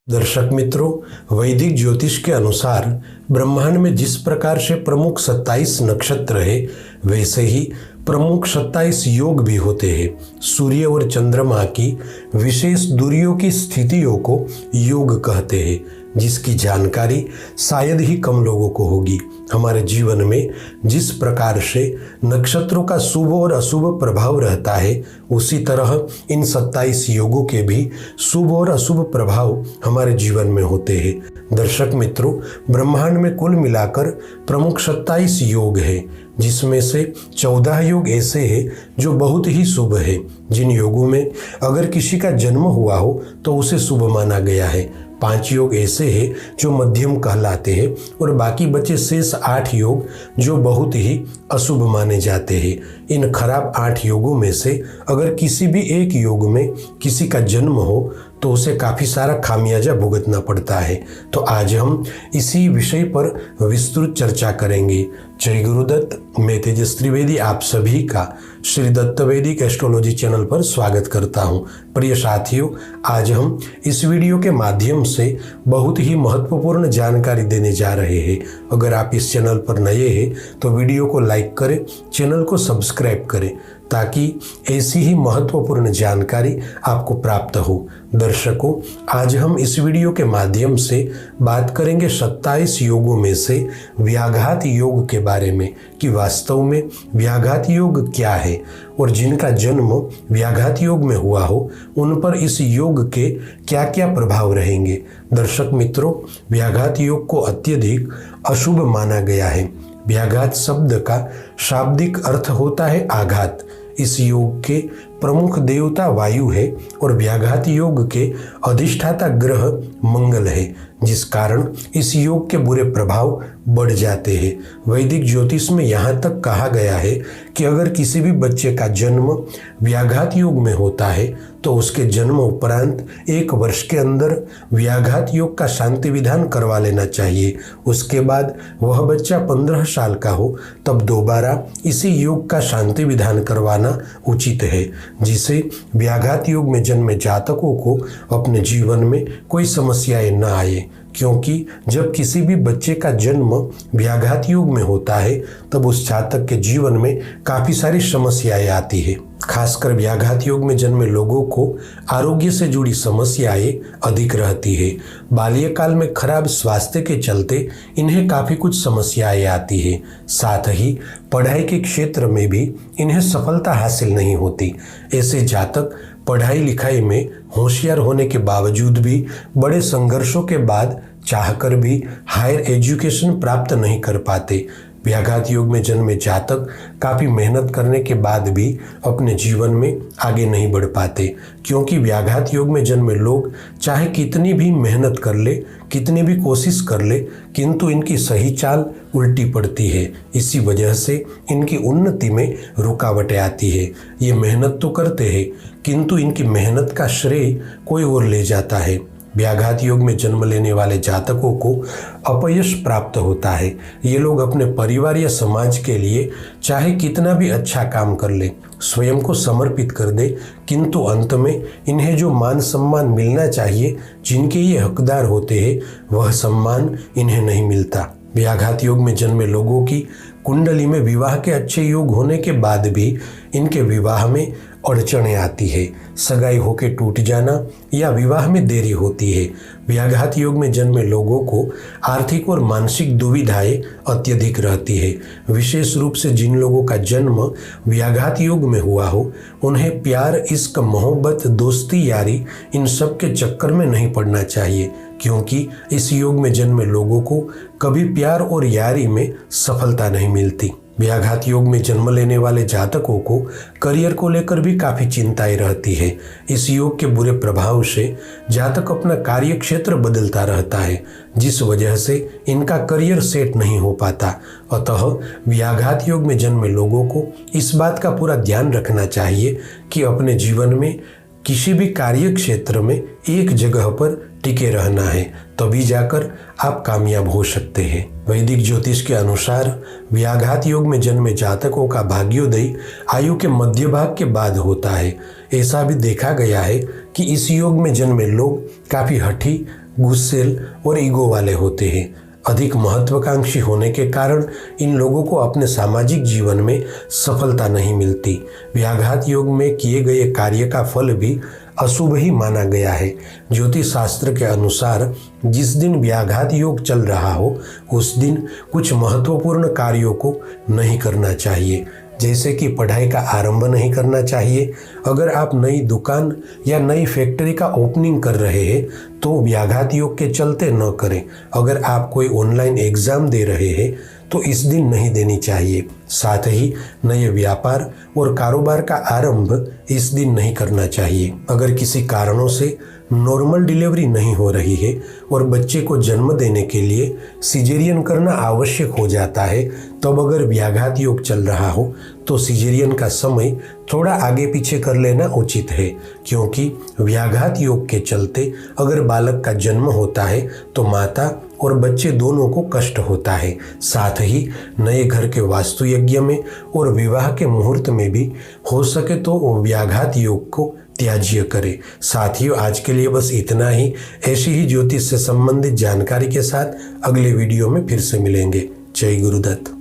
दर्शक मित्रों, वैदिक ज्योतिष के अनुसार ब्रह्मांड में जिस प्रकार से प्रमुख 27 नक्षत्र है, वैसे ही प्रमुख 27 योग भी होते हैं। सूर्य और चंद्रमा की विशेष दूरियों की स्थितियों को योग कहते हैं, जिसकी जानकारी शायद ही कम लोगों को होगी। हमारे जीवन में जिस प्रकार से नक्षत्रों का शुभ और अशुभ प्रभाव रहता है, उसी तरह इन 27 योगों के भी शुभ और अशुभ प्रभाव हमारे जीवन में होते हैं। दर्शक मित्रों, ब्रह्मांड में कुल मिलाकर प्रमुख 27 योग हैं, जिसमें से 14 योग ऐसे हैं जो बहुत ही शुभ है। जिन योगों में अगर किसी का जन्म हुआ हो तो उसे शुभ माना गया है। 5 योग ऐसे हैं जो मध्यम कहलाते हैं और बाकी बचे शेष 8 योग जो बहुत ही अशुभ माने जाते हैं। इन खराब 8 योगों में से अगर किसी भी एक योग में किसी का जन्म हो तो उसे काफ़ी सारा खामियाजा भुगतना पड़ता है। तो आज हम इसी विषय पर विस्तृत चर्चा करेंगे। जय गुरुदत्त, मैं तेजस त्रिवेदी आप सभी का श्री दत्त वैदिक एस्ट्रोलॉजी चैनल पर स्वागत करता हूं। प्रिय साथियों, आज हम इस वीडियो के माध्यम से बहुत ही महत्वपूर्ण जानकारी देने जा रहे हैं। अगर आप इस चैनल पर नए हैं तो वीडियो को लाइक करें, चैनल को सब्सक्राइब करें, ताकि ऐसी ही महत्वपूर्ण जानकारी आपको प्राप्त हो। दर्शकों, आज हम इस वीडियो के माध्यम से बात करेंगे 27 योगों में से व्याघात योग के बारे में कि वास्तव में व्याघात योग क्या है और जिनका जन्म व्याघात योग में हुआ हो उन पर इस योग के क्या क्या प्रभाव रहेंगे। दर्शक मित्रों, व्याघात योग को अत्यधिक अशुभ माना गया है। व्याघात शब्द का शाब्दिक अर्थ होता है आघात। इस योग के प्रमुख देवता वायु है और व्याघात योग के अधिष्ठाता ग्रह मंगल है, जिस कारण इस योग के बुरे प्रभाव बढ़ जाते हैं। वैदिक ज्योतिष में यहाँ तक कहा गया है कि अगर किसी भी बच्चे का जन्म व्याघात योग में होता है तो उसके जन्म उपरांत 1 वर्ष के अंदर व्याघात योग का शांति विधान करवा लेना चाहिए। उसके बाद वह बच्चा 15 साल का हो तब दोबारा इसी योग का शांति विधान करवाना उचित है, जिससे व्याघात योग में जन्मे जातकों को अपने जीवन में कोई समस्याएं न आए। क्योंकि जब किसी भी बच्चे का जन्म व्याघात योग में होता है तब उस जातक के जीवन में काफ़ी सारी समस्याएं आती है। खासकर व्याघात योग में जन्मे लोगों को आरोग्य से जुड़ी समस्याएं अधिक रहती है। बाल्यकाल में खराब स्वास्थ्य के चलते इन्हें काफ़ी कुछ समस्याएं आती है। साथ ही पढ़ाई के क्षेत्र में भी इन्हें सफलता हासिल नहीं होती। ऐसे जातक पढ़ाई लिखाई में होशियार होने के बावजूद भी बड़े संघर्षों के बाद चाहकर भी हायर एजुकेशन प्राप्त नहीं कर पाते। व्याघात योग में जन्मे जातक काफ़ी मेहनत करने के बाद भी अपने जीवन में आगे नहीं बढ़ पाते, क्योंकि व्याघात योग में जन्मे लोग चाहे कितनी भी मेहनत कर ले, कितनी भी कोशिश कर ले, किंतु इनकी सही चाल उल्टी पड़ती है। इसी वजह से इनकी उन्नति में रुकावटें आती है। ये मेहनत तो करते हैं किंतु इनकी मेहनत का श्रेय कोई और ले जाता है। व्याघात योग में जन्म लेने वाले जातकों को अपयश प्राप्त होता है। ये लोग अपने परिवार या समाज के लिए चाहे कितना भी अच्छा काम कर ले, स्वयं को समर्पित कर दे, किंतु अंत में इन्हें जो मान सम्मान मिलना चाहिए, जिनके ये हकदार होते हैं, वह सम्मान इन्हें नहीं मिलता। व्याघात योग में जन्मे लोगों की कुंडली में विवाह के अच्छे योग होने के बाद भी इनके विवाह में अड़चनें आती है। सगाई होकर टूट जाना या विवाह में देरी होती है। व्याघात योग में जन्मे लोगों को आर्थिक और मानसिक दुविधाएं अत्यधिक रहती है। विशेष रूप से जिन लोगों का जन्म व्याघात योग में हुआ हो, उन्हें प्यार, इश्क, मोहब्बत, दोस्ती, यारी, इन सब के चक्कर में नहीं पड़ना चाहिए, क्योंकि इस योग में जन्मे लोगों को कभी प्यार और यारी में सफलता नहीं मिलती। व्याघात योग में जन्म लेने वाले जातकों को करियर को लेकर भी काफ़ी चिंताएं रहती है। इस योग के बुरे प्रभाव से जातक अपना कार्य क्षेत्र बदलता रहता है, जिस वजह से इनका करियर सेट नहीं हो पाता। अतः व्याघात योग में जन्मे लोगों को इस बात का पूरा ध्यान रखना चाहिए कि अपने जीवन में किसी भी कार्य क्षेत्र में एक जगह पर टिके रहना है, तभी जाकर आप कामयाब हो सकते हैं। वैदिक ज्योतिष के अनुसार व्याघात योग में जन्मे जातकों का भाग्योदय आयु के मध्य भाग के बाद होता है। ऐसा भी देखा गया है कि इस योग में जन्मे लोग काफ़ी हठी, गुस्सेल और ईगो वाले होते हैं। अधिक महत्वाकांक्षी होने के कारण इन लोगों को अपने सामाजिक जीवन में सफलता नहीं मिलती। व्याघात योग में किए गए कार्य का फल भी अशुभ ही माना गया है। ज्योतिष शास्त्र के अनुसार जिस दिन व्याघात योग चल रहा हो उस दिन कुछ महत्वपूर्ण कार्यों को नहीं करना चाहिए, जैसे कि पढ़ाई का आरंभ नहीं करना चाहिए। अगर आप नई दुकान या नई फैक्ट्री का ओपनिंग कर रहे हैं तो व्याघात योग के चलते न करें। अगर आप कोई ऑनलाइन एग्ज़ाम दे रहे हैं तो इस दिन नहीं देनी चाहिए। साथ ही नए व्यापार और कारोबार का आरंभ इस दिन नहीं करना चाहिए। अगर किसी कारणों से नॉर्मल डिलीवरी नहीं हो रही है और बच्चे को जन्म देने के लिए सिजेरियन करना आवश्यक हो जाता है, तब अगर व्याघात योग चल रहा हो तो सिजेरियन का समय थोड़ा आगे पीछे कर लेना उचित है, क्योंकि व्याघात योग के चलते अगर बालक का जन्म होता है तो माता और बच्चे दोनों को कष्ट होता है। साथ ही नए घर के वास्तु यज्ञ में और विवाह के मुहूर्त में भी हो सके तो व्याघात योग को त्याज्य करें। साथियों, आज के लिए बस इतना ही। ऐसी ही ज्योतिष से संबंधित जानकारी के साथ अगले वीडियो में फिर से मिलेंगे। जय गुरुदत्त।